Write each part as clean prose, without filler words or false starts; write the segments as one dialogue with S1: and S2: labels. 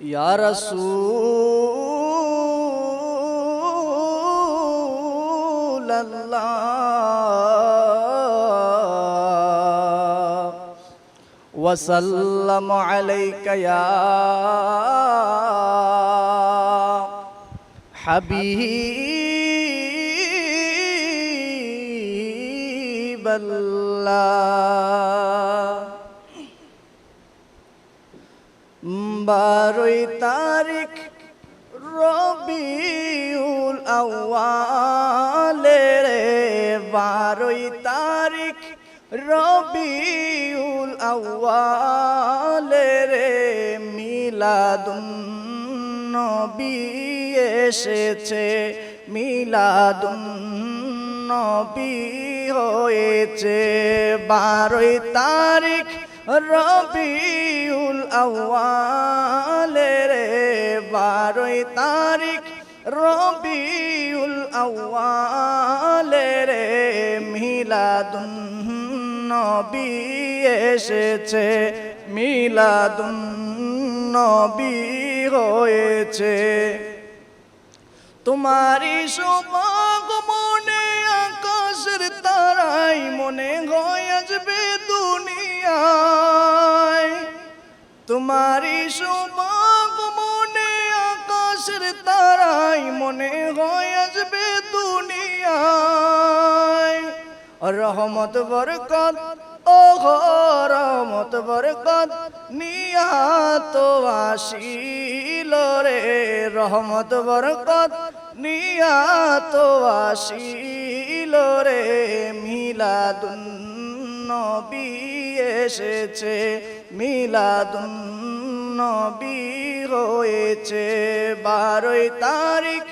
S1: ইয়া রাসূলাল্লাহ ওয়া সাল্লামু আলাইকা ইয়া হাবিবাল্লাহ। 12 তারিখ রবিউল আউয়াল রে, 12 তারিখ রবিউল আউয়াল রে, মিলাদুন নবী এসেছে, মিলাদুন নবী হয়েছে। 12 তারিখ রবিউল আউয়াল রে, 12 তারিখ রবিউল আউয়াল রে, মিলাদুন নবী এসেছে, মিলাদুন নবী হয়েছে। তোমারই শুভাগমনে আকাশের তারাই মনে হয় আসবে দুনিয়ায়, তোমারই শুভাগমনে আকাশের তারাই মনে হয় আসবে দুনিয়ায়। রহমত বরকত ওহ রহমত বরকত নিয়া তো আসিল রে, রহমত বরকত নিয়া তো আসিল রে, মিলাদুন নবী এসেছে, মিলাদুন নবী হয়েছে। 12 তারিখ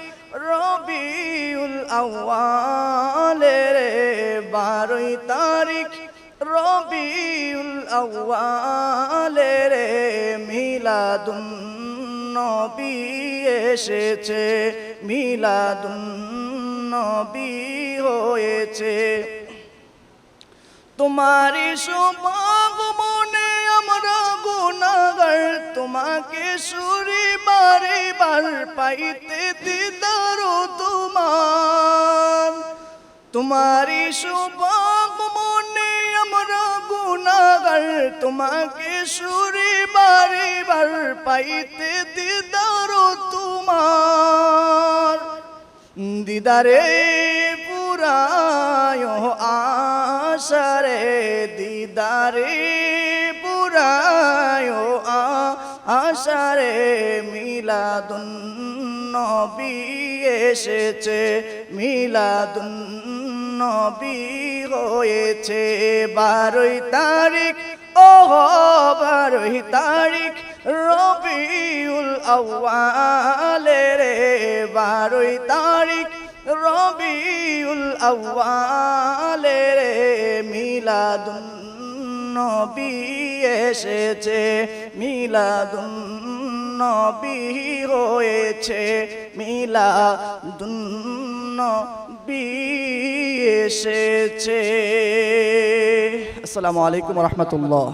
S1: রবিউল আউয়াল রে, 12 তারিখ রবিউল আউয়াল রে, মিলাদুন নবী এসেছে, মিলাদুন নবী হয়েছে। তোমারই শুভাগমনে আমরা গুনাহগার, তোমাকে সুরিবারে বার পাইতে দিদার তোমার। তোমারই শুভাগমনে আমরা গুনাহগার, তোমাকে সুরিবারে বার পাইতে দিদার তোমার। দিদারে পুরায় আশারে, দিদারে পুরায় আশারে, মিলাদুন নবী এসেছে, মিলাদুন নবী হয়েছে। 12 তারিখ ওহ 12 তারিখ রবিউল আউয়াল রে, 12 তারিখ রবিউল আউয়াল রে, মিলাদুন নবী এসেছে, মিলাদুন নবী হয়েছে, মিলাদুন নবী এসেছে। আসসালামু আলাইকুম ওয়া রাহমাতুল্লাহ।